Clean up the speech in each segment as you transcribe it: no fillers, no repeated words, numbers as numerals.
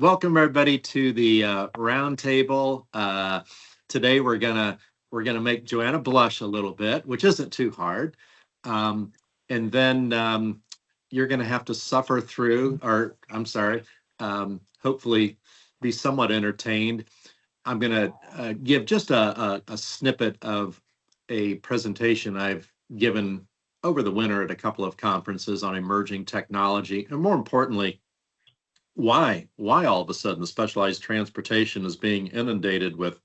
Welcome everybody to the roundtable. Today we're gonna make Joanna blush a little bit, which isn't too hard, and then you're gonna have to suffer through, or I'm sorry, hopefully be somewhat entertained. I'm gonna give just a snippet of a presentation I've given over the winter at a couple of conferences on emerging technology, and more importantly, why all of a sudden specialized transportation is being inundated with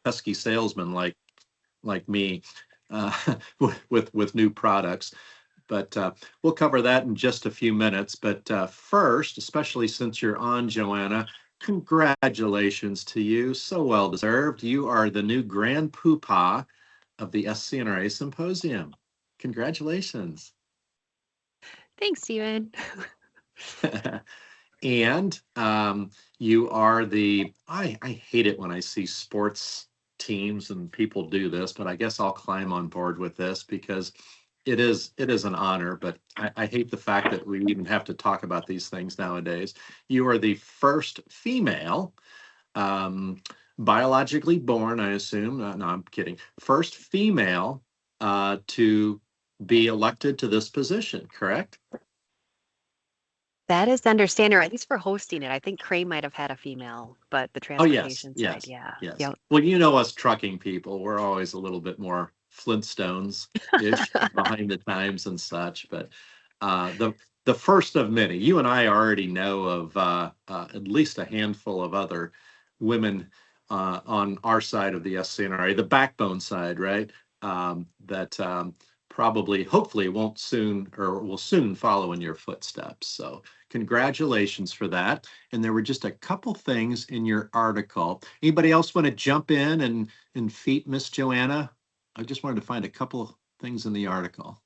pesky salesmen like me, uh, with new products. But we'll cover that in just a few minutes. But first, especially since you're on, Joanna, congratulations to you. So well deserved. You are the new grand poobah of the SC&RA Symposium. Congratulations. Thanks, Steven. And you are I hate it when I see sports teams and people do this, but I guess I'll climb on board with this because it is an honor, but I hate the fact that we even have to talk about these things nowadays. You are the first female, biologically born, I assume. No, I'm kidding. First female to be elected to this position, correct? That is the understanding, or at least for hosting it. I think Crane might have had a female, but the Oh, yes, transportation side, yes, yeah. yes. Yep. Well, you know us trucking people, we're always a little bit more Flintstones-ish behind the times and such, but the first of many. You and I already know of at least a handful of other women on our side of the SC&RA, the backbone side, right? That probably, hopefully, won't soon or will soon follow in your footsteps. So congratulations for that. And there were just a couple things in your article. Anybody else want to jump in and feat Miss Joanna? I just wanted to find a couple of things in the article.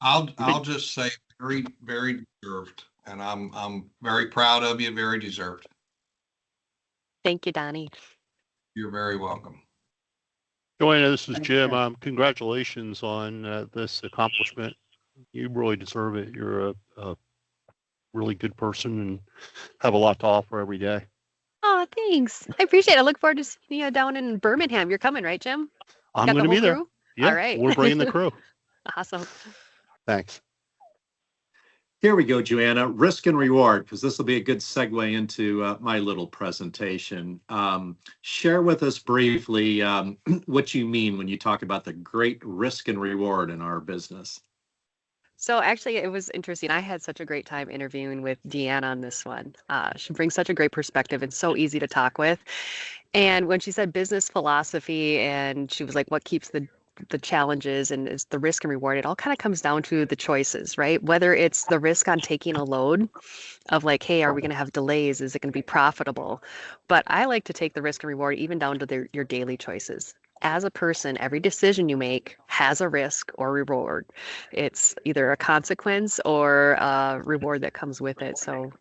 I'll just say very, very deserved. And I'm very proud of you, very deserved. Thank you, Donnie. You're very welcome. Joanna, this is Jim. Congratulations on this accomplishment. You really deserve it. You're a really good person and have a lot to offer every day. Oh, thanks. I appreciate it. I look forward to seeing you down in Birmingham. You're coming, right, Jim? I'm Got going the to be whole there. crew? Yeah, All right. we're bringing the crew. Awesome. Thanks. Here we go, Joanna. Risk and reward, because this will be a good segue into my little presentation. Share with us briefly what you mean when you talk about the great risk and reward in our business. So actually, it was interesting. I had such a great time interviewing with Deanna on this one. She brings such a great perspective and so easy to talk with. And when she said business philosophy, and she was like, what keeps the challenges and is the risk and reward, it all kind of comes down to the choices, right? Whether it's the risk on taking a load of like, hey, are we going to have delays? Is it going to be profitable? But I like to take the risk and reward even down to your daily choices. As a person, every decision you make has a risk or reward. It's either a consequence or a reward that comes with it. So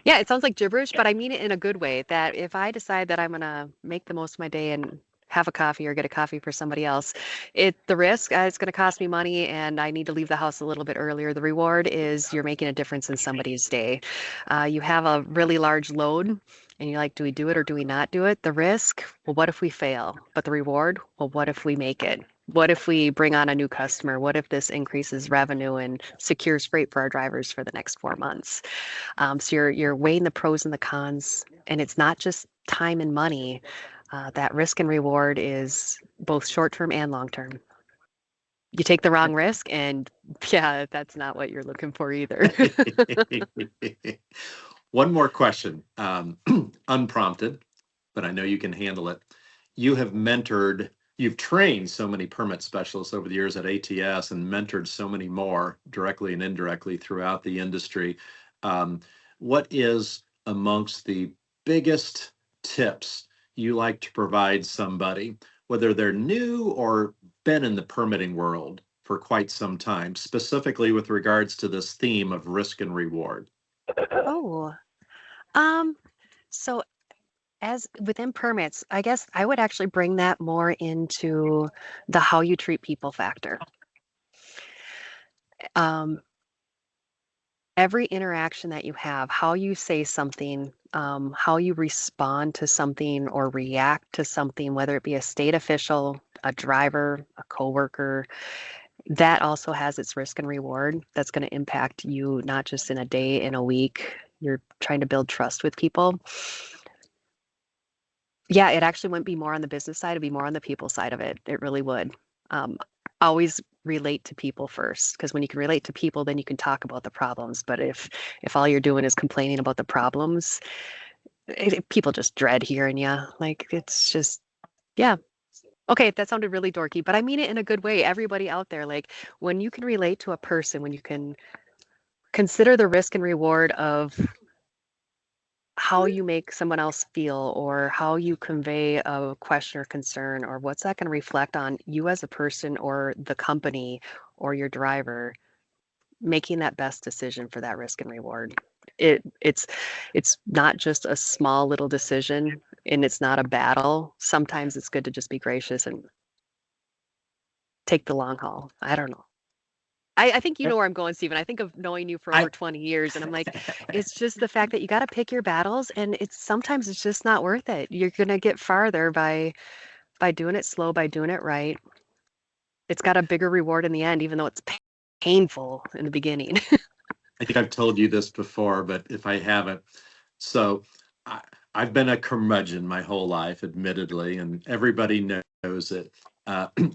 yeah, it sounds like gibberish, but I mean it in a good way, that if I decide that I'm going to make the most of my day and have a coffee or get a coffee for somebody else, the risk, it's going to cost me money and I need to leave the house a little bit earlier. The reward is you're making a difference in somebody's day. You have a really large load and you're like, do we do it or do we not do it? The risk, well, what if we fail? But the reward, well, what if we make it? What if we bring on a new customer? What if this increases revenue and secures freight for our drivers for the next 4 months? So you're weighing the pros and the cons, and it's not just time and money. That risk and reward is both short-term and long-term. You take the wrong risk, and yeah, that's not what you're looking for either. One more question, unprompted, but I know you can handle it. You've trained so many permit specialists over the years at ATS and mentored so many more directly and indirectly throughout the industry. What is amongst the biggest tips you like to provide somebody, whether they're new or been in the permitting world for quite some time, specifically with regards to this theme of risk and reward? Oh, so as within permits, I guess I would actually bring that more into the how you treat people factor. every interaction that you have, how you say something, how you respond to something or react to something, whether it be a state official, a driver, a coworker, that also has its risk and reward. That's going to impact you not just in a day, in a week. You're trying to build trust with people. Yeah, it actually wouldn't be more on the business side. It'd be more on the people side of it. It really would. Always relate to people first, because when you can relate to people, then you can talk about the problems. But if all you're doing is complaining about the problems, people just dread hearing you. Like, it's just, yeah. Okay, that sounded really dorky, but I mean it in a good way. Everybody out there, like, when you can relate to a person, when you can consider the risk and reward of how you make someone else feel, or how you convey a question or concern, or what's that going to reflect on you as a person or the company or your driver, making that best decision for that risk and reward. It's not just a small little decision, and it's not a battle. Sometimes it's good to just be gracious and take the long haul. I don't know. I think you know where I'm going, Stephen. I think of knowing you for over 20 years, and I'm like, it's just the fact that you got to pick your battles, and sometimes it's just not worth it. You're gonna get farther by doing it slow, by doing it right. It's got a bigger reward in the end, even though it's painful in the beginning. I think I've told you this before, but if I haven't, so I've been a curmudgeon my whole life, admittedly, and everybody knows it.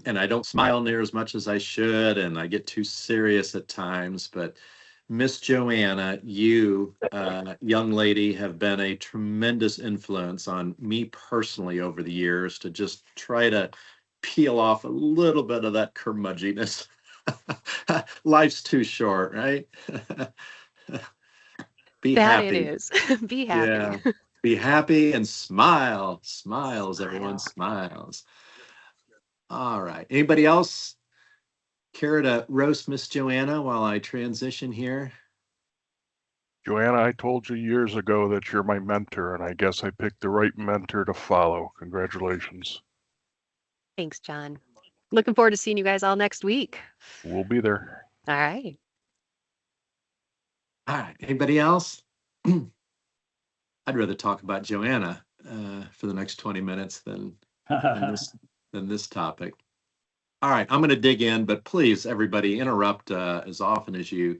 And I don't smile near as much as I should, and I get too serious at times. But Miss Joanna, you, young lady, have been a tremendous influence on me personally over the years to just try to peel off a little bit of that curmudgeoness. Life's too short, right? Be That happy. it is. Be happy. Yeah. Be happy and smile. Smiles, everyone smiles. All right. Anybody else care to roast Miss Joanna while I transition here? Joanna, I told you years ago that you're my mentor, and I guess I picked the right mentor to follow. Congratulations. Thanks, John. Looking forward to seeing you guys all next week. We'll be there. All right. All right. Anybody else? I'd rather talk about Joanna for the next 20 minutes than this topic. All right, I'm going to dig in, but please, everybody, interrupt as often as you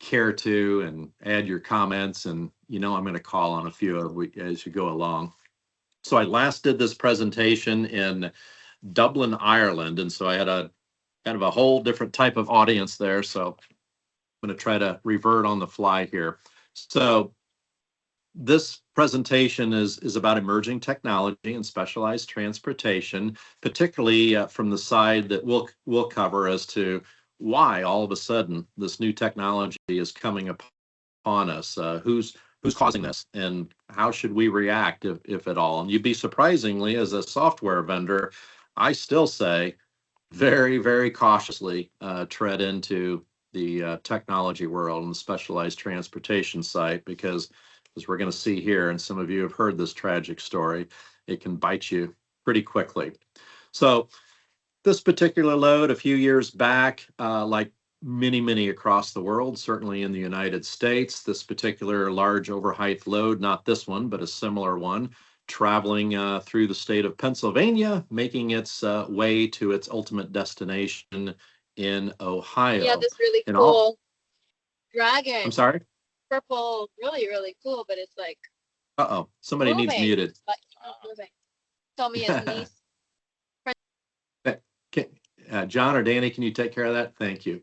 care to, and add your comments. And I'm going to call on a few as you go along. So I last did this presentation in Dublin, Ireland, and so I had a kind of a whole different type of audience there. So I'm going to try to revert on the fly here. So this presentation is about emerging technology and specialized transportation, particularly from the side that we'll cover as to why all of a sudden this new technology is coming upon us. Who's causing this, and how should we react if at all? And you'd be surprisingly, as a software vendor, I still say very, very cautiously tread into the technology world and the specialized transportation site, because as we're going to see here, and some of you have heard this tragic story, it can bite you pretty quickly. So this particular load a few years back, like many across the world, certainly in the United States, this particular large overheight load, not this one, but a similar one, traveling through the state of Pennsylvania, making its way to its ultimate destination in Ohio. Yeah, this really cool dragon. I'm sorry? Purple, really cool, but it's like somebody moving, needs muted. but it's not moving. Tell me his niece. John or Danny, can you take care of that? Thank you.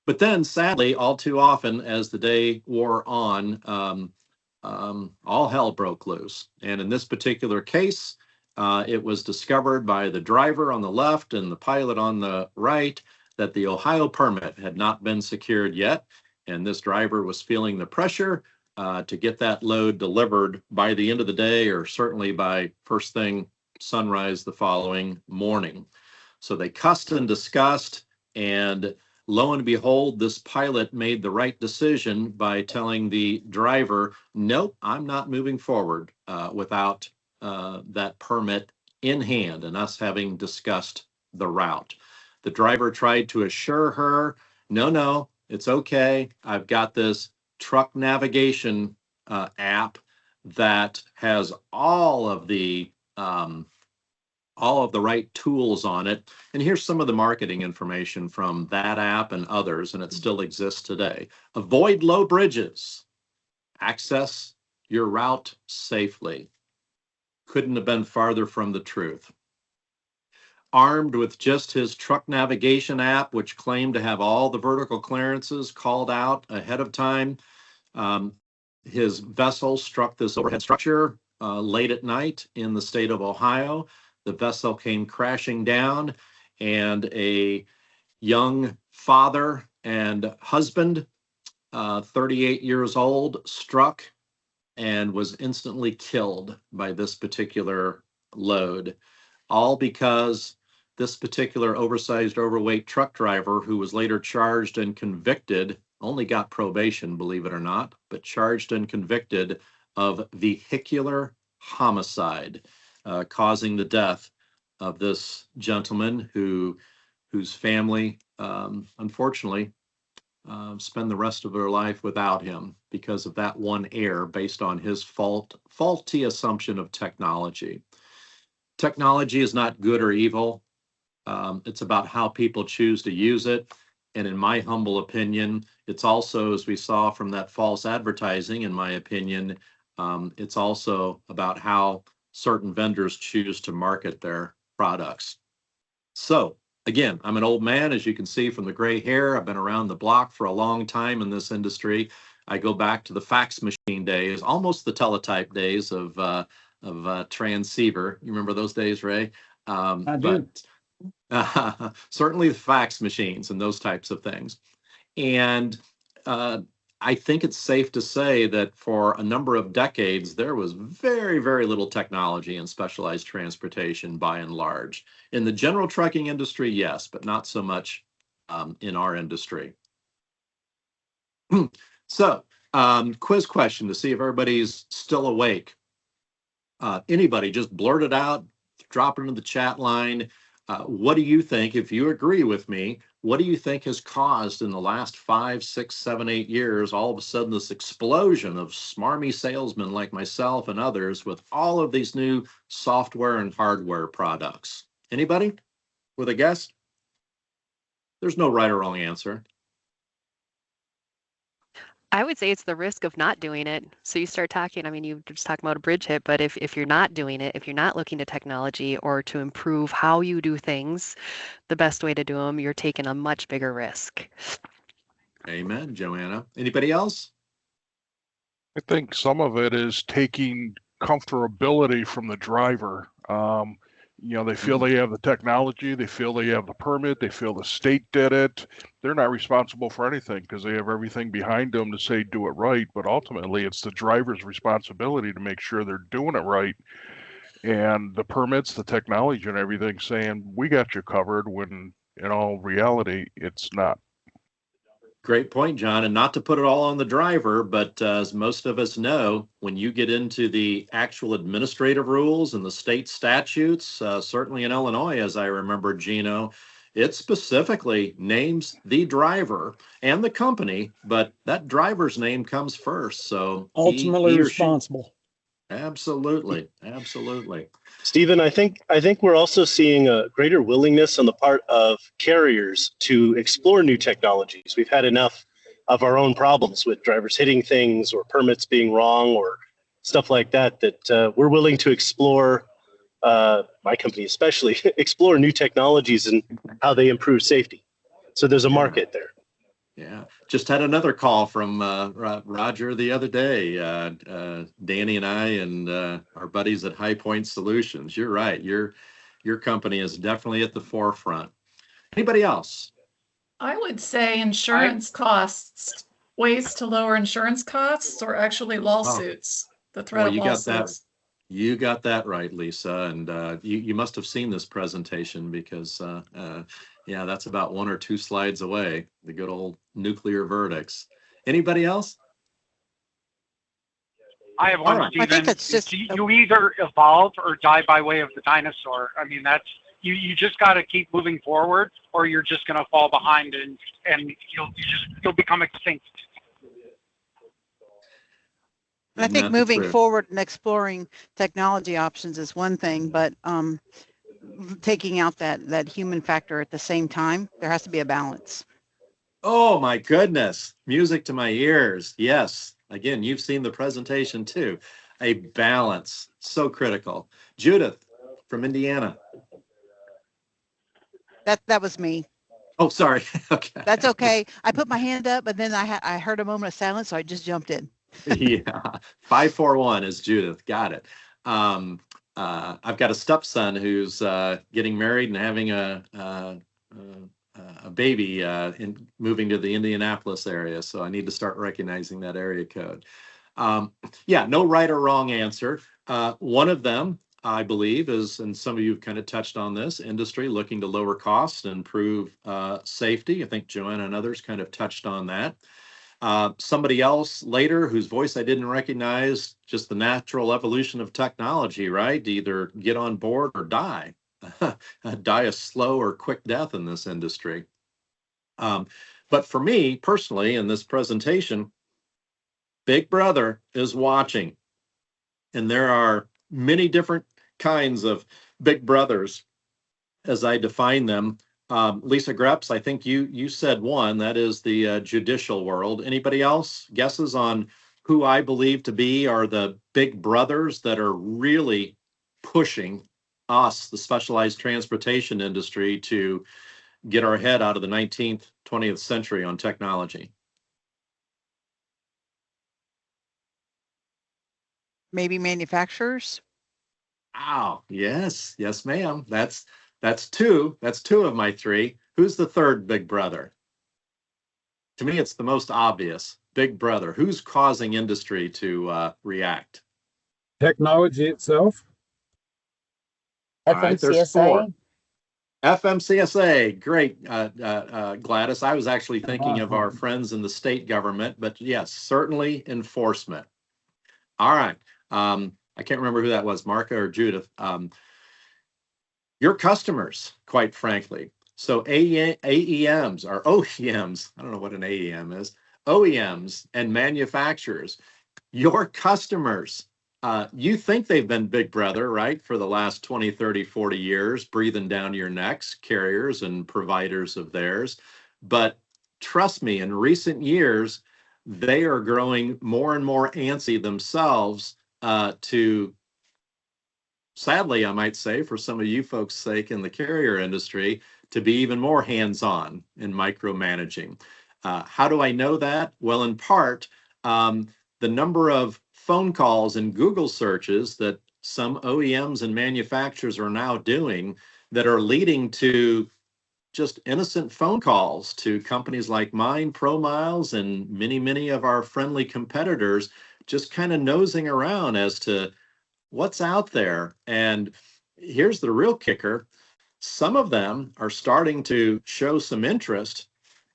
But then, sadly, all too often, as the day wore on, all hell broke loose. And in this particular case, it was discovered by the driver on the left and the pilot on the right that the Ohio permit had not been secured yet. And this driver was feeling the pressure to get that load delivered by the end of the day, or certainly by first thing sunrise the following morning. So they cussed and discussed, and lo and behold, this pilot made the right decision by telling the driver, nope, I'm not moving forward without that permit in hand, and us having discussed the route. The driver tried to assure her, no, It's okay. I've got this truck navigation app that has all of the right tools on it. And here's some of the marketing information from that app and others, and it still exists today. Avoid low bridges. Access your route safely. Couldn't have been farther from the truth. Armed with just his truck navigation app, which claimed to have all the vertical clearances called out ahead of time, his vessel struck this overhead structure late at night in the state of Ohio. The vessel came crashing down, and a young father and husband, 38 years old, struck and was instantly killed by this particular load, all because this particular oversized, overweight truck driver, who was later charged and convicted, only got probation, believe it or not, but charged and convicted of vehicular homicide, causing the death of this gentleman whose family, unfortunately, spend the rest of their life without him because of that one error based on his faulty assumption of technology. Technology is not good or evil. It's about how people choose to use it. And in my humble opinion, it's also, as we saw from that false advertising, in my opinion, it's also about how certain vendors choose to market their products. So again, I'm an old man, as you can see from the gray hair. I've been around the block for a long time in this industry. I go back to the fax machine days, almost the teletype days of transceiver. You remember those days, Ray? I do. Certainly the fax machines and those types of things. And I think it's safe to say that for a number of decades, there was very, very little technology in specialized transportation by and large. In the general trucking industry, yes, but not so much in our industry. So, quiz question to see if everybody's still awake. Anybody, just blurt it out, drop it into the chat line. What do you think, if you agree with me, what do you think has caused in the last 5, 6, 7, 8 years, all of a sudden this explosion of smarmy salesmen like myself and others with all of these new software and hardware products? Anybody with a guess? There's no right or wrong answer. I would say it's the risk of not doing it. So you start talking, I mean, you just talking about a bridge hit, but if you're not doing it, if you're not looking to technology or to improve how you do things, the best way to do them, you're taking a much bigger risk. Amen, Joanna. Anybody else? I think some of it is taking comfortability from the driver. They feel they have the technology, they feel they have the permit, they feel the state did it. They're not responsible for anything because they have everything behind them to say do it right. But ultimately, it's the driver's responsibility to make sure they're doing it right. And the permits, the technology, and everything saying we got you covered, when in all reality, it's not. Great point, John. And not to put it all on the driver, but as most of us know, when you get into the actual administrative rules and the state statutes, certainly in Illinois, as I remember, Gino, it specifically names the driver and the company, but that driver's name comes first. So Ultimately he or she- responsible. Absolutely. Absolutely. Stephen, I think we're also seeing a greater willingness on the part of carriers to explore new technologies. We've had enough of our own problems with drivers hitting things or permits being wrong or stuff like that, that we're willing to explore, my company especially, explore new technologies and how they improve safety. So there's a market there. Yeah, just had another call from Roger the other day. Danny and I and our buddies at High Point Solutions. You're right. Your company is definitely at the forefront. Anybody else? I would say insurance costs, ways to lower insurance costs, or actually lawsuits. The threat of lawsuits. You got that right, Lisa. And you must have seen this presentation because yeah, that's about 1 or 2 slides away, the good old nuclear verdicts. Anybody else? I have one, All right. Stephen. I think it's just You either evolve or die by way of the dinosaur. I mean, that's you just got to keep moving forward, or you're just going to fall behind and you'll become extinct. I think moving forward and exploring technology options is one thing, but taking out that human factor at the same time, there has to be a balance. Oh my goodness, music to my ears. Yes, again, you've seen the presentation too. A balance, so critical. Judith from Indiana. That was me. Oh, sorry. Okay. That's okay. I put my hand up, but then I heard a moment of silence, so I just jumped in. Yeah, 541 is Judith. Got it. I've got a stepson who's getting married and having a baby moving to the Indianapolis area, so I need to start recognizing that area code. Yeah, no right or wrong answer. One of them, I believe, is, and some of you have kind of touched on this, industry looking to lower costs and improve safety. I think Joanna and others kind of touched on that. Somebody else later whose voice I didn't recognize, just the natural evolution of technology, right? To either get on board or die. Die a slow or quick death in this industry. But for me personally, in this presentation, Big Brother is watching. And there are many different kinds of Big Brothers as I define them. Lisa Greps, I think you said one, that is the judicial world. Anybody else? Guesses on who I believe to be are the Big Brothers that are really pushing us, the specialized transportation industry, to get our head out of the 19th, 20th century on technology? Maybe manufacturers? Oh, yes, ma'am. That's two of my three. Who's the third Big Brother? To me, it's the most obvious. Big Brother. Who's causing industry to react? Technology itself. All right, there's four. FMCSA, great, Gladys. I was actually thinking of our friends in the state government, but yes, certainly enforcement. All right, I can't remember who that was, Marka or Judith. Your customers, quite frankly. So AEMs or OEMs, I don't know what an AEM is, OEMs and manufacturers, your customers, you think they've been Big Brother, right, for the last 20, 30, 40 years, breathing down your necks, carriers and providers of theirs. But trust me, in recent years, they are growing more and more antsy themselves to, sadly, I might say, for some of you folks' sake in the carrier industry, to be even more hands-on in micromanaging. How do I know that? Well, in part, the number of phone calls and Google searches that some OEMs and manufacturers are now doing that are leading to just innocent phone calls to companies like mine, ProMiles, and many of our friendly competitors, just kind of nosing around as to what's out there. And here's the real kicker. Some of them are starting to show some interest,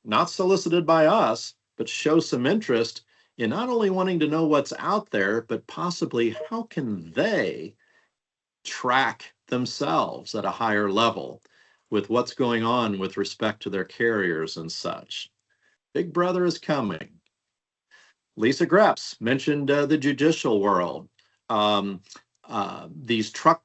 not solicited by us, but show some interest in not only wanting to know what's out there, but possibly how can they track themselves at a higher level with what's going on with respect to their carriers and such. Big Brother is coming. Lisa Greps mentioned the judicial world. These truck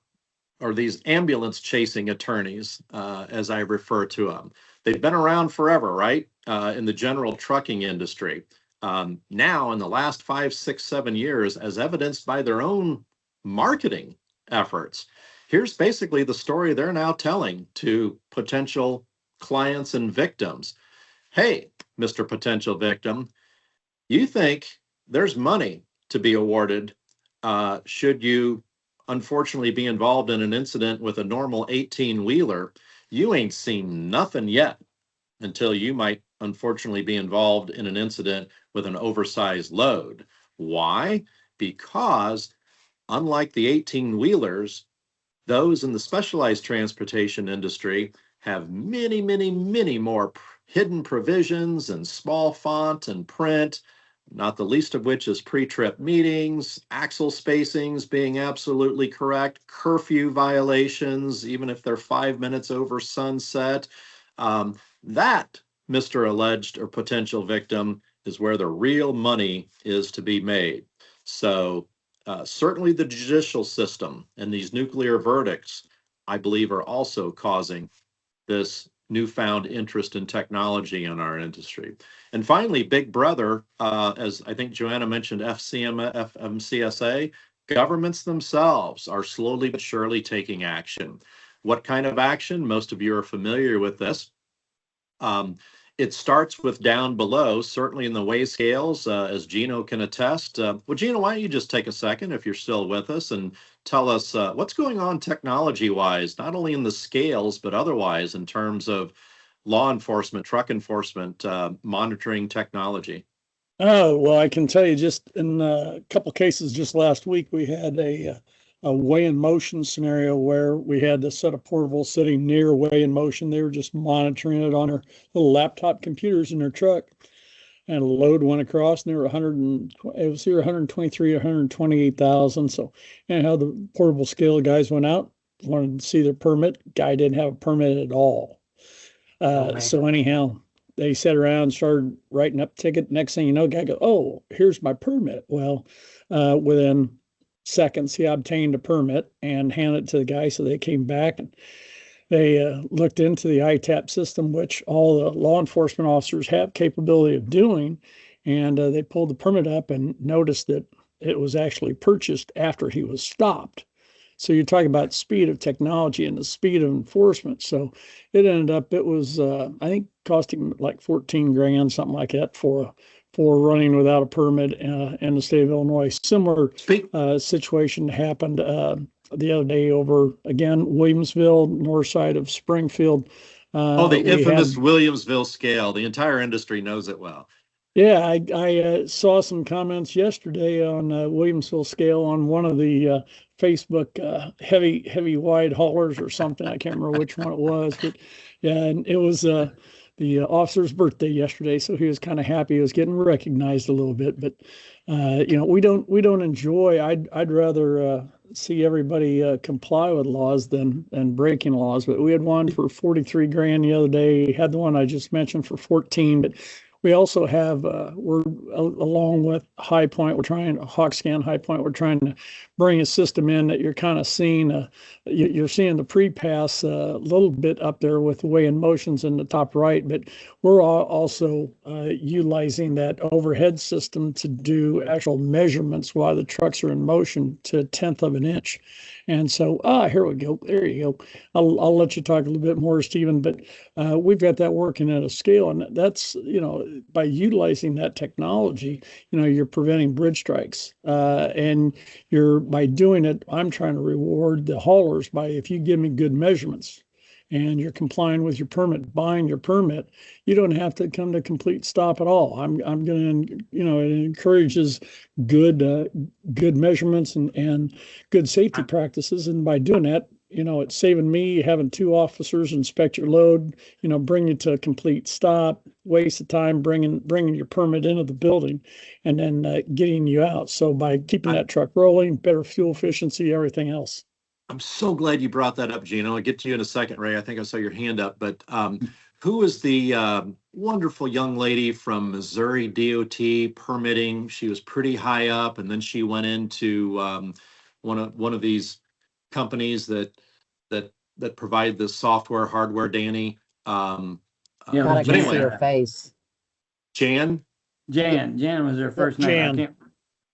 or these ambulance chasing attorneys, as I refer to them. They've been around forever, right? In the general trucking industry. Now, in the last 5, 6, 7 years, as evidenced by their own marketing efforts, here's basically the story they're now telling to potential clients and victims. Hey, Mr. Potential Victim, you think there's money to be awarded should you unfortunately be involved in an incident with a normal 18-wheeler. You ain't seen nothing yet until you might unfortunately be involved in an incident with an oversized load. Why? Because unlike the 18-wheelers, those in the specialized transportation industry have many more hidden provisions and small font and print, not the least of which is pre-trip meetings, axle spacings being absolutely correct, curfew violations, even if they're 5 minutes over sunset. That, Mr. Alleged or potential victim, is where the real money is to be made. So certainly the judicial system and these nuclear verdicts, I believe, are also causing this newfound interest in technology in our industry. And finally, Big Brother, as I think Joanna mentioned, FMCSA, governments themselves are slowly but surely taking action. What kind of action? Most of you are familiar with this. It starts with down below, certainly in the weigh scales, as Gino can attest. Well, Gino, why don't you just take a second if you're still with us and tell us what's going on technology-wise, not only in the scales, but otherwise in terms of law enforcement, truck enforcement, monitoring technology. Oh, well, I can tell you just in a couple cases just last week, we had a weigh in motion scenario where we had a set of portables sitting near weigh in motion. They were just monitoring it on their little laptop computers in their truck, and a load went across, and they were it was here 123, 128,000. So anyhow, the portable scale guys went out, wanted to see their permit. Guy didn't have a permit at all. So anyhow, they sat around, started writing up ticket. Next thing you know, guy goes, "Oh, here's my permit." Well, within seconds, he obtained a permit and handed it to the guy. So they came back and they looked into the ITAP system, which all the law enforcement officers have capability of doing. And they pulled the permit up and noticed that it was actually purchased after he was stopped. So you're talking about speed of technology and the speed of enforcement. So it ended up, it was, I think, costing like 14 grand, something like that for running without a permit in the state of Illinois. Similar situation happened the other day over, again, Williamsville, north side of Springfield. The infamous Williamsville scale. The entire industry knows it well. Yeah, I saw some comments yesterday on Williamsville scale on one of the Facebook heavy wide haulers or something. I can't remember which one it was, but yeah, and it was the officer's birthday yesterday, so he was kind of happy. He was getting recognized a little bit, but we don't enjoy. I'd rather see everybody comply with laws than breaking laws. But we had one for 43 grand the other day. Had the one I just mentioned for 14, but we also have, we're along with High Point, Hawkscan High Point, we're trying to bring a system in that you're kind of seeing, you're seeing the pre-pass a little bit up there with the weigh in motions in the top right, but we're also utilizing that overhead system to do actual measurements while the trucks are in motion to a 1/10 of an inch. And so, here we go. There you go. I'll let you talk a little bit more, Stephen, but we've got that working at a scale, and that's, by utilizing that technology, you're preventing bridge strikes. And by doing it, I'm trying to reward the haulers by, if you give me good measurements and you're complying with your permit, buying your permit, you don't have to come to complete stop at all. I'm going to, it encourages good measurements and good safety practices. And by doing that, it's saving me having 2 officers inspect your load, bring you to a complete stop, waste of time bringing your permit into the building, and then getting you out. So by keeping that truck rolling, better fuel efficiency, everything else. I'm so glad you brought that up, Gino. I'll get to you in a second, Ray. I think I saw your hand up, but who is the wonderful young lady from Missouri DOT permitting? She was pretty high up, and then she went into one of these companies that provide the software, hardware, Danny. I can't see her face. Jan was her first name.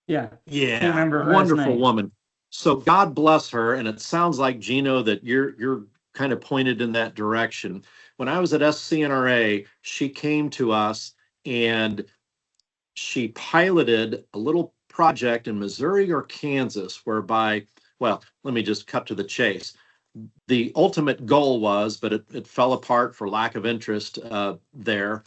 Yeah. Yeah. Can't remember her wonderful last name. woman. So God bless her. And it sounds like, Gino, that you're kind of pointed in that direction. When I was at SC&RA, she came to us and she piloted a little project in Missouri or Kansas whereby, well, let me just cut to the chase. The ultimate goal was, but it fell apart for lack of interest there.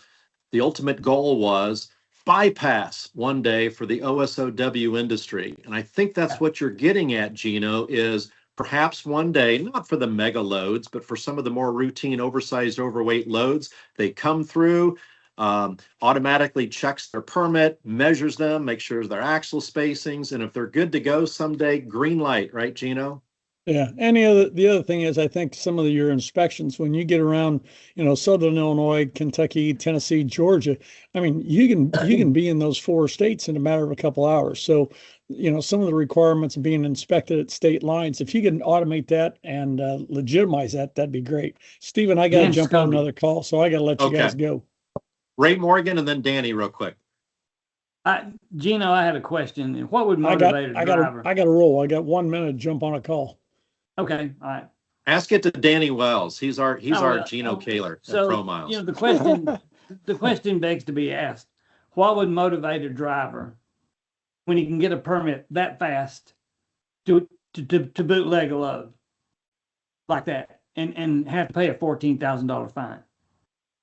The ultimate goal was bypass one day for the OSOW industry. And I think that's what you're getting at, Gino, is perhaps one day, not for the mega loads, but for some of the more routine, oversized, overweight loads, they come through. automatically checks their permit, measures them, makes sure their axle spacings, and if they're good to go someday, green light, right, Gino? Yeah, and the other thing is, I think some of your inspections, when you get around, Southern Illinois, Kentucky, Tennessee, Georgia, I mean, you can be in those 4 states in a matter of a couple hours. So, some of the requirements of being inspected at state lines, if you can automate that and legitimize that, that'd be great. Stephen, I got to jump on another call, so I got to let you guys go. Ray Morgan and then Danny, real quick. Gino, I had a question. What would motivate a driver? I got to roll. I got 1 minute to jump on a call. Okay, all right. Ask it to Danny Wells. He's our Gino Kaler at Pro Miles. The question begs to be asked: what would motivate a driver when he can get a permit that fast to bootleg a load like that and have to pay a $14,000 fine,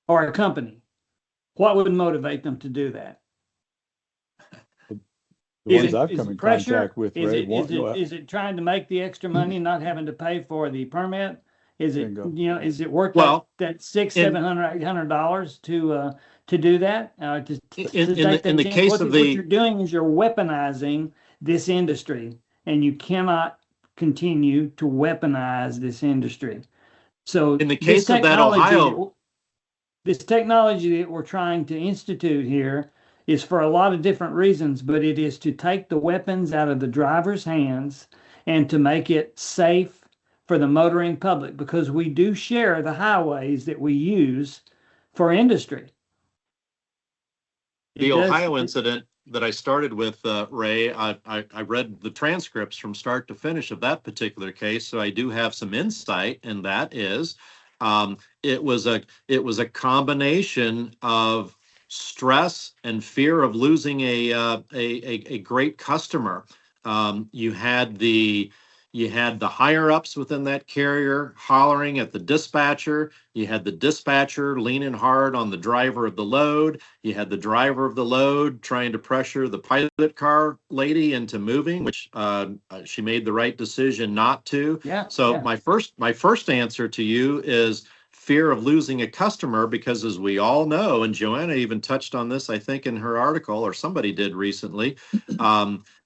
or a company? What would motivate them to do that? The ones I've come in contact with, Ray, is it trying to make the extra money, not having to pay for the permit? Is it is it worth that $600, $700, $800 to do that? In the case of what you're doing is you're weaponizing this industry, and you cannot continue to weaponize this industry. So in the case of that Ohio, this technology that we're trying to institute here is for a lot of different reasons, but it is to take the weapons out of the driver's hands and to make it safe for the motoring public, because we do share the highways that we use for industry. The Ohio incident that I started with, Ray, I read the transcripts from start to finish of that particular case, so I do have some insight, and that is it was a combination of stress and fear of losing a great customer. You had the higher ups within that carrier hollering at the dispatcher. You had the dispatcher leaning hard on the driver of the load. You had the driver of the load trying to pressure the pilot car lady into moving, which she made the right decision not to. Yeah. So yeah. my first answer to you is fear of losing a customer, because as we all know, and Joanna even touched on this, I think, in her article, or somebody did recently,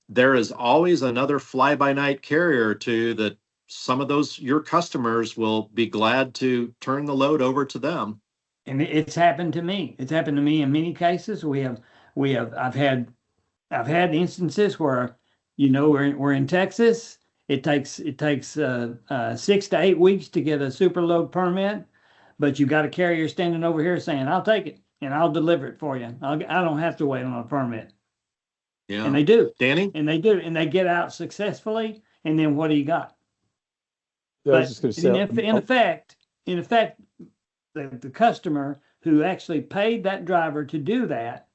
there is always another fly-by-night carrier or two that some of those, your customers, will be glad to turn the load over to them. And it's happened to me. It's happened to me in many cases. I've had instances where, we're in Texas. It takes 6 to 8 weeks to get a superload permit. But you got a carrier standing over here saying, "I'll take it and I'll deliver it for you. I don't have to wait on a permit." Yeah, and they do, Danny, and they do, and they get out successfully. And then what do you got? Yeah, I was just going to say, in effect, the customer who actually paid that driver to do that,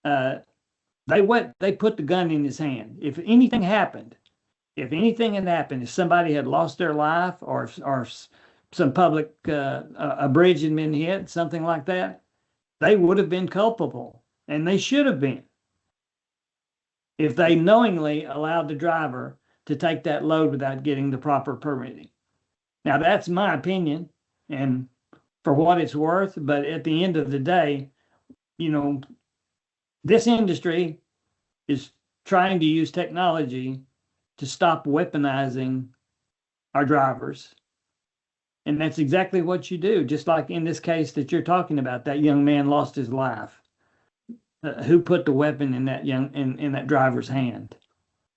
they put the gun in his hand. If anything had happened, if somebody had lost their life, or some public, a bridge had been hit, something like that, they would have been culpable, and they should have been, if they knowingly allowed the driver to take that load without getting the proper permitting. Now, that's my opinion, and for what it's worth, but at the end of the day, this industry is trying to use technology to stop weaponizing our drivers. And that's exactly what you do. Just like in this case that you're talking about, that young man lost his life. Who put the weapon in that driver's hand?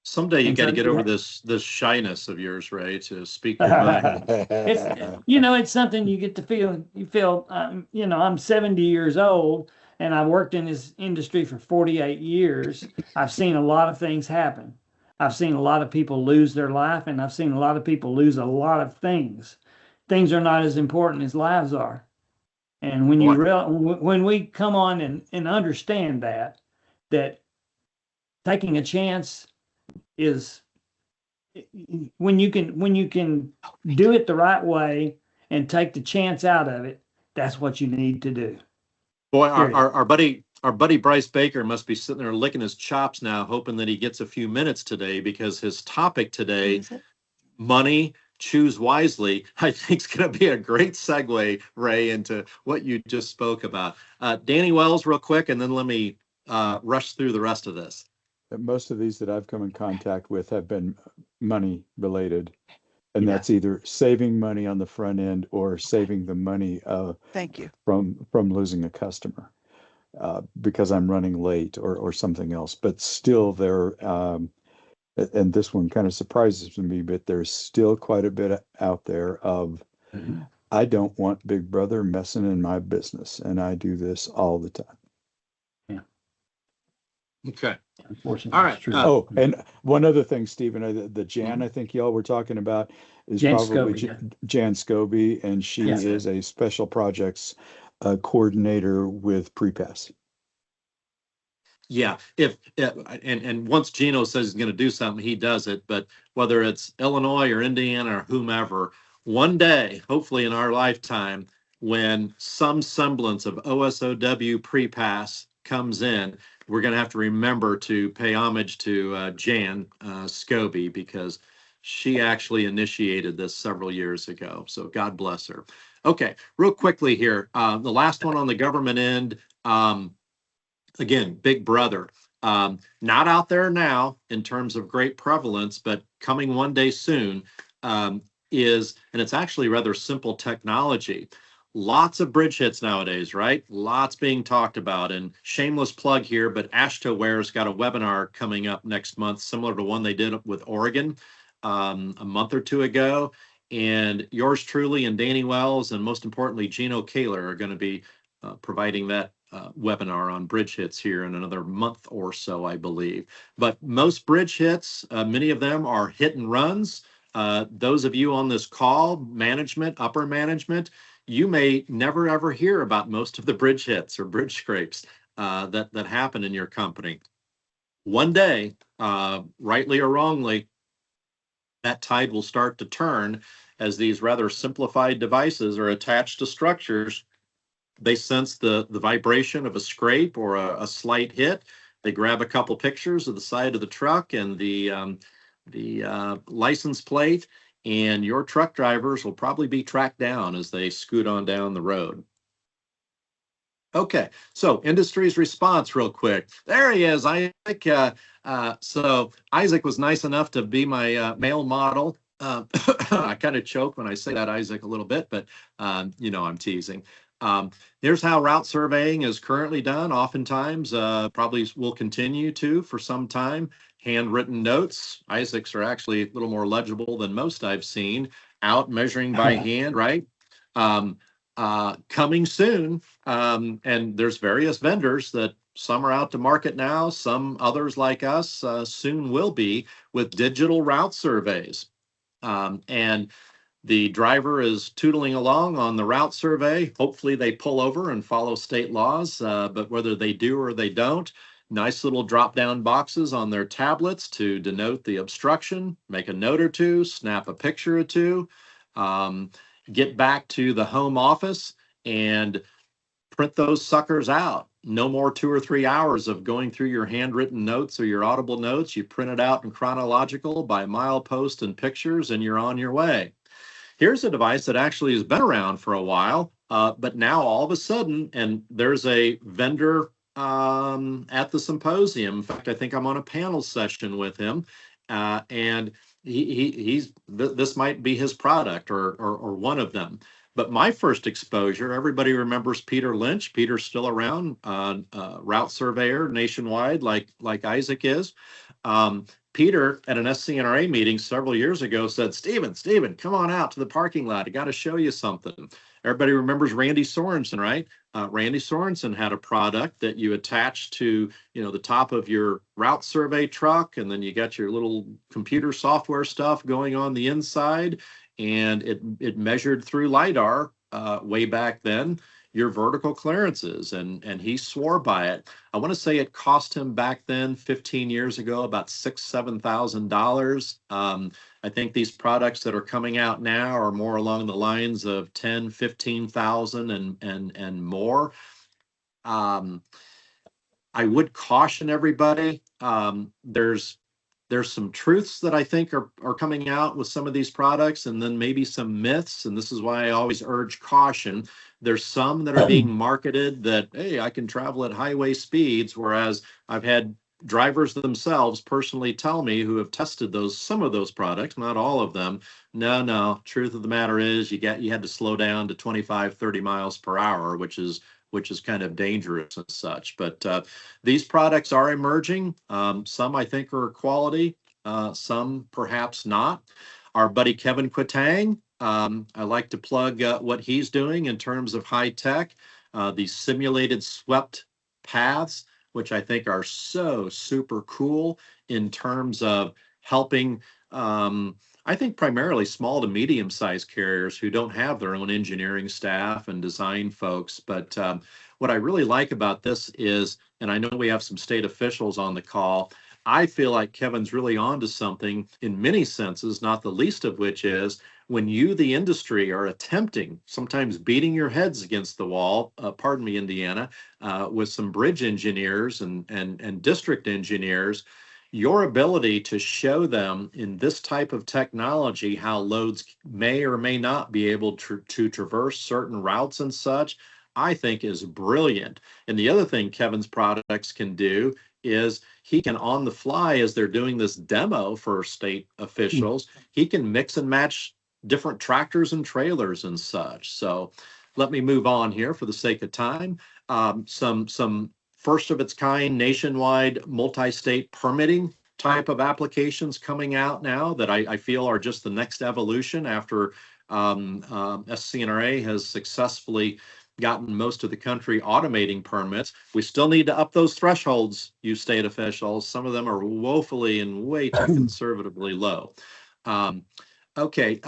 Someday you got to get over this shyness of yours, Ray, to speak your mind. It's something you get to feel. You feel, I'm 70 years old, and I've worked in this industry for 48 years. I've seen a lot of things happen. I've seen a lot of people lose their life, and I've seen a lot of people lose a lot of things. Things are not as important as lives are. And when when we come on and understand that taking a chance is, when you can do it the right way and take the chance out of it, that's what you need to do. Boy, our buddy Bryce Baker must be sitting there licking his chops now, hoping that he gets a few minutes today, because his topic today, money, choose wisely, I think is going to be a great segue, Ray, into what you just spoke about. Danny Wells, real quick, and then let me rush through the rest of this. Most of these that I've come in contact with have been money related. And that's either saving money on the front end or saving the money Thank you. from losing a customer because I'm running late or something else. But still there, and this one kind of surprises me, but there's still quite a bit out there of I don't want Big Brother messing in my business, and I do this all the time. Okay. Unfortunately, all right. Oh, and one other thing, Stephen, the Jan, I think y'all were talking about is Jan probably Scobie, Jan Scobie, and she is a special projects coordinator with Prepass. Yeah, and once Gino says he's going to do something, he does it. But whether it's Illinois or Indiana or whomever, one day, hopefully in our lifetime, when some semblance of OSOW pre-pass comes in, we're going to have to remember to pay homage to Jan Scobie, because she actually initiated this several years ago. So God bless her. Okay, real quickly here, the last one on the government end. Again, Big Brother, not out there now in terms of great prevalence, but coming one day soon, and it's actually rather simple technology. Lots of bridge hits nowadays, right? Lots being talked about, and shameless plug here, but AshtoWare's got a webinar coming up next month, similar to one they did with Oregon a month or two ago. And yours truly and Danny Wells, and most importantly, Gino Kaler, are going to be providing that webinar on bridge hits here in another month or so, I believe. But most bridge hits, many of them are hit and runs. Those of you on this call, management, upper management, you may never ever hear about most of the bridge hits or bridge scrapes that happen in your company. One day, rightly or wrongly, that tide will start to turn as these rather simplified devices are attached to structures. They sense the vibration of a scrape or a slight hit. They grab a couple pictures of the side of the truck and the license plate, and your truck drivers will probably be tracked down as they scoot on down the road. Okay, so industry's response real quick. There he is, Isaac. So Isaac was nice enough to be my male model. I kind of choke when I say that, Isaac, a little bit, but you know, I'm teasing. Here's how route surveying is currently done. Oftentimes, probably will continue to for some time. Handwritten notes. Isaac's are actually a little more legible than most I've seen. Out measuring by hand, right? Coming soon, and there's various vendors that some are out to market now, some others like us soon will be, with digital route surveys. And the driver is tootling along on the route survey. Hopefully they pull over and follow state laws, but whether they do or they don't, nice little drop-down boxes on their tablets to denote the obstruction, make a note or two, snap a picture or two, get back to the home office and print those suckers out. No more 2 or 3 hours of going through your handwritten notes or your audible notes. You print it out in chronological by milepost and pictures, and you're on your way. Here's a device that actually has been around for a while, but now all of a sudden, and there's a vendor at the symposium. In fact, I think I'm on a panel session with him, and this might be his product or one of them. But my first exposure, everybody remembers Peter Lynch. Peter's still around, route surveyor nationwide, like Isaac is. Peter, at an SC&RA meeting several years ago, said, Stephen, come on out to the parking lot. I got to show you something. Everybody remembers Randy Sorensen, right? Randy Sorensen had a product that you attach to, the top of your route survey truck, and then you got your little computer software stuff going on the inside, and it measured through LiDAR way back then your vertical clearances, and he swore by it. I want to say it cost him back then, 15 years ago, about $6,000-$7,000. I think these products that are coming out now are more along the lines of 10, 15,000 and more. I would caution everybody. There's there's some truths that I think are coming out with some of these products, and then maybe some myths. And this is why I always urge caution. There's some that are being marketed that, hey, I can travel at highway speeds, whereas I've had drivers themselves personally tell me, who have tested some of those products, not all of them. No, truth of the matter is you had to slow down to 25, 30 miles per hour, which is kind of dangerous and such. But these products are emerging. Some I think are quality, some perhaps not. Our buddy Kevin Quitang, I like to plug what he's doing in terms of high tech, these simulated swept paths, which I think are so super cool in terms of helping, I think primarily small to medium sized carriers who don't have their own engineering staff and design folks. But what I really like about this is, and I know we have some state officials on the call, I feel like Kevin's really onto something in many senses, not the least of which is when you, the industry, are attempting, sometimes beating your heads against the wall, pardon me, Indiana, with some bridge engineers and district engineers, your ability to show them in this type of technology how loads may or may not be able to traverse certain routes and such, I think is brilliant. And the other thing Kevin's products can do is he can, on the fly, as they're doing this demo for state officials, he can mix and match different tractors and trailers and such. So let me move on here for the sake of time. Some first of its kind nationwide multi-state permitting type of applications coming out now that I feel are just the next evolution after SC&RA has successfully gotten most of the country automating permits. We still need to up those thresholds, you state officials. Some of them are woefully and way too conservatively low. Okay,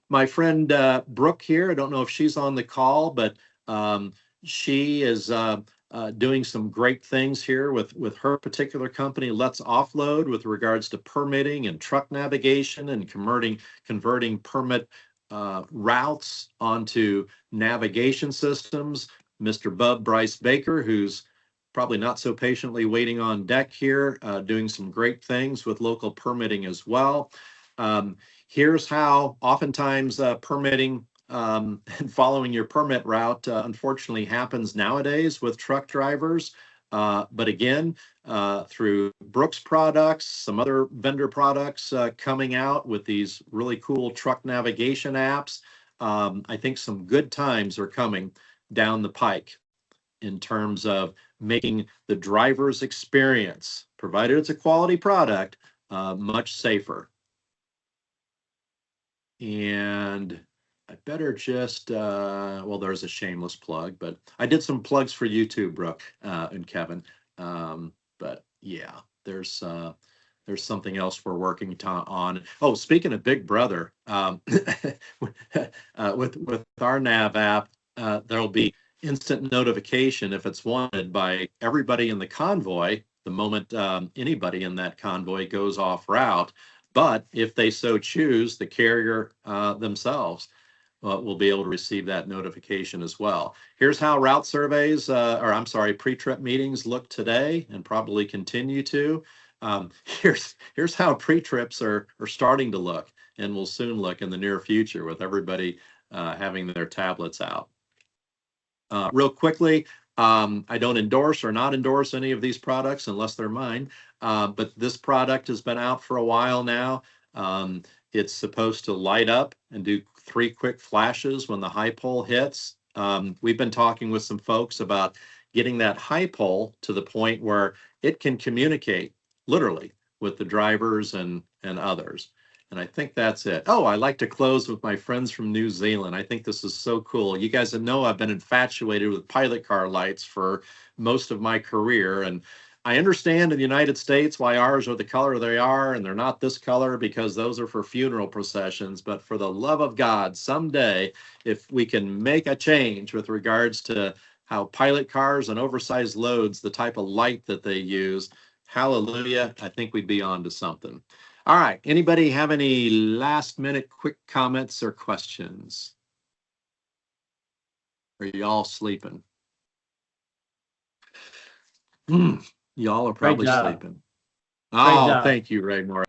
my friend Brooke here, I don't know if she's on the call, but she is doing some great things here with her particular company, Let's Offload, with regards to permitting and truck navigation and converting permit routes onto navigation systems. Mr. Bub Bryce Baker, who's probably not so patiently waiting on deck here, doing some great things with local permitting as well. Here's how oftentimes permitting and following your permit route unfortunately happens nowadays with truck drivers. But again, through Brooks products, some other vendor products coming out with these really cool truck navigation apps, I think some good times are coming down the pike in terms of making the driver's experience, provided it's a quality product, much safer. And I better just, well, there's a shameless plug, but I did some plugs for you too, Brooke and Kevin. But yeah, there's something else we're working on. Oh, speaking of Big Brother, with our nav app, there'll be instant notification if it's wanted by everybody in the convoy the moment anybody in that convoy goes off route. But if they so choose, the carrier themselves will be able to receive that notification as well. Here's how route surveys, pre-trip meetings look today and probably continue to. Here's how pre-trips are starting to look and will soon look in the near future with everybody having their tablets out. Real quickly, I don't endorse or not endorse any of these products unless they're mine, but this product has been out for a while now. It's supposed to light up and do 3 quick flashes when the high pole hits. We've been talking with some folks about getting that high pole to the point where it can communicate literally with the drivers and others. And I think that's it. Oh, I like to close with my friends from New Zealand. I think this is so cool. You guys know I've been infatuated with pilot car lights for most of my career. And I understand in the United States why ours are the color they are, and they're not this color because those are for funeral processions. But for the love of God, someday, if we can make a change with regards to how pilot cars and oversized loads, the type of light that they use, hallelujah, I think we'd be on to something. All right, anybody have any last minute quick comments or questions? Are y'all sleeping? Y'all are probably sleeping. Oh, job. thank you, Ray Moore.